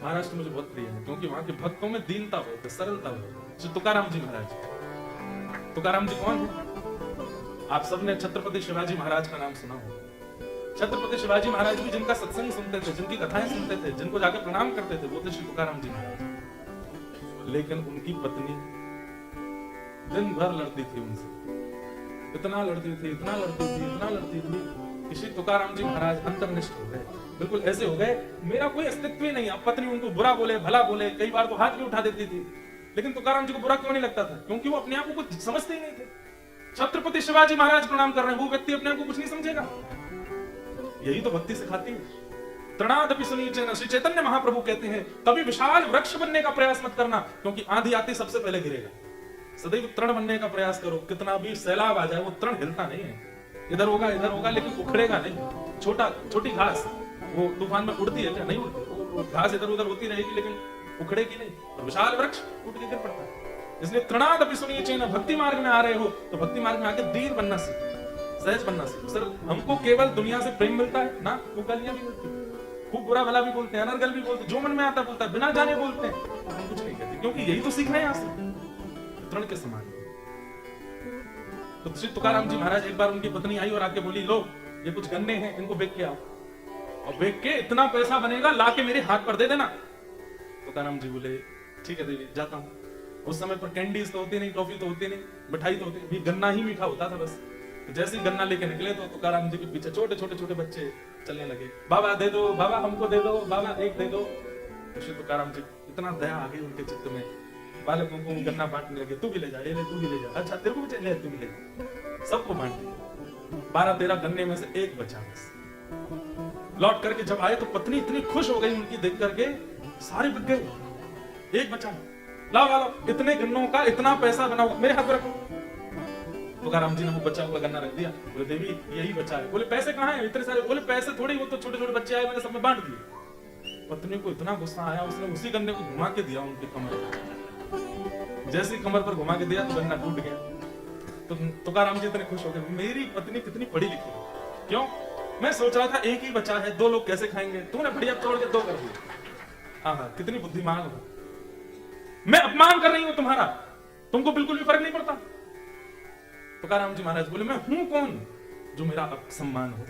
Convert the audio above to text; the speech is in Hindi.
महाराष्ट्र मुझे बहुत प्रिय है क्योंकि वहां के भक्तों में दीनता बहुत है, सरलता बहुत है। तुकाराम जी महाराज, तुकाराम जी कौन है? आप सबने छत्रपति शिवाजी महाराज का नाम सुना होगा। छत्रपति शिवाजी महाराज भी जिनका सत्संग सुनते थे, जिनकी कथाएं सुनते थे, जिनको जाके प्रणाम करते थे, वो थे श्री तुकाराम जी महाराज। लेकिन उनकी पत्नी दिन भर लड़ती थी उनसे, इतना लड़ती थी, इतना लड़ती थी, इतना लड़ती थी कि श्री तुकाराम जी महाराज अंतर्निष्ठ हो गए। बिल्कुल ऐसे हो गए, मेरा कोई अस्तित्व ही नहीं। अब पत्नी उनको बुरा बोले, भला बोले, कई बार तो हाथ भी उठा देती थी, लेकिन तुकाराम जी को बुरा क्यों नहीं लगता था? क्योंकि वो अपने आप को कुछ समझते ही नहीं थे। छत्रपति शिवाजी महाराज प्रणाम कर रहे हैं, वो व्यक्ति अपने आप को कुछ नहीं समझेगा। यही तो भक्ति सिखाती है। तृणादपि सुनीचेन, श्री चैतन्य महाप्रभु कहते हैं कभी विशाल वृक्ष बनने का प्रयास मत करना, क्योंकि आंधी आती सबसे पहले गिरेगा। सदैव तृण बनने का प्रयास करो। कितना भी सैलाब आ जाए, वो तृण हिलता नहीं है। इधर होगा लेकिन उखड़ेगा नहीं। छोटी घास वो तूफान में उड़ती है क्या? नहीं उड़ती। घास इधर उधर होती रहेगी लेकिन उखड़ेगी नहीं। और विशाल वृक्ष टूट के गिर पड़ता है। इसलिए तृणादपि सुनीचेन, भक्ति मार्ग में आ रहे हो तो भक्ति मार्ग में आके दीन बनना सीखो, सहज बनना सीखो। सर हमको केवल दुनिया से प्रेम मिलता है ना, वो गालियां भी मिलती है, खूब बुरा भला भी बोलते हैं, अनर्गल भी बोलते हैं, जो मन में आता बोलता है, बिना जाने बोलते हैं, हम कुछ नहीं कहते क्योंकि यही तो सीखना है यहाँ से, तृण के समान। तो श्री तुकाराम जी महाराज, एक बार उनकी पत्नी आई और आके बोली, लो ये कुछ गन्ने हैं, इनको बेच के आओ, और बेच के इतना पैसा बनेगा ला के मेरे हाथ पर दे देना। तुकाराम जी बोले ठीक है देवी, जाता हूँ। उस समय पर कैंडीज तो होती नहीं, टॉफी तो होती नहीं, मिठाई तो होती नहीं, गन्ना ही मीठा होता था बस। तो जैसे ही गन्ना लेके निकले तो तुकाराम जी के पीछे छोटे छोटे बच्चे चलने लगे, बाबा दे दो, बाबा हमको दे दो, बाबा एक दे दो। तो श्री तुकाराम जी इतना दया आ गई उनके चित्त में, बालकों को गन्ना बांटने लगे, तू भी ले जा, ये ले, तू भी ले जा, अच्छा तेरे को भी ले, तू भी ले जा, सबको बांट दिया। 12-13 गन्ने में से एक बचा बस। लौट करके जब आए तो पत्नी इतनी खुश हो गई उनकी देख करके, सारे बिक गए, एक बचा। लाओ इतने गन्नों का इतना पैसा बना हुआ, मेरे हाथ में रखो। तुकाराम जी ने वो बचा हुआ गन्ना रख दिया। बोले देवी यही बचा है। बोले पैसे कहाँ हैं इतने सारे? बोले पैसे थोड़ी, वो तो छोटे छोटे बच्चे आए, मैंने सब में बांट दिए। पत्नी को इतना गुस्सा आया, उसने उसी गन्ने को घुमा के दिया उनके कमर पर। जैसे कमर पर घुमा के दिया तो गन्ना टूट गया। तो तुकाराम जी इतने खुश हो गए, मेरी पत्नी कितनी पढ़ी लिखी है। क्यों? मैं सोच रहा था एक ही बचा है, 2 लोग कैसे खाएंगे, तूने बढ़िया तोड़ के 2 कर दिए। हाँ, कितनी बुद्धिमान हो। मैं अपमान कर रही हूं तुम्हारा, तुमको बिल्कुल भी फर्क नहीं पड़ता। तुकाराम जी महाराज बोले मैं हूं कौन जो मेरा अपसम्मान हो?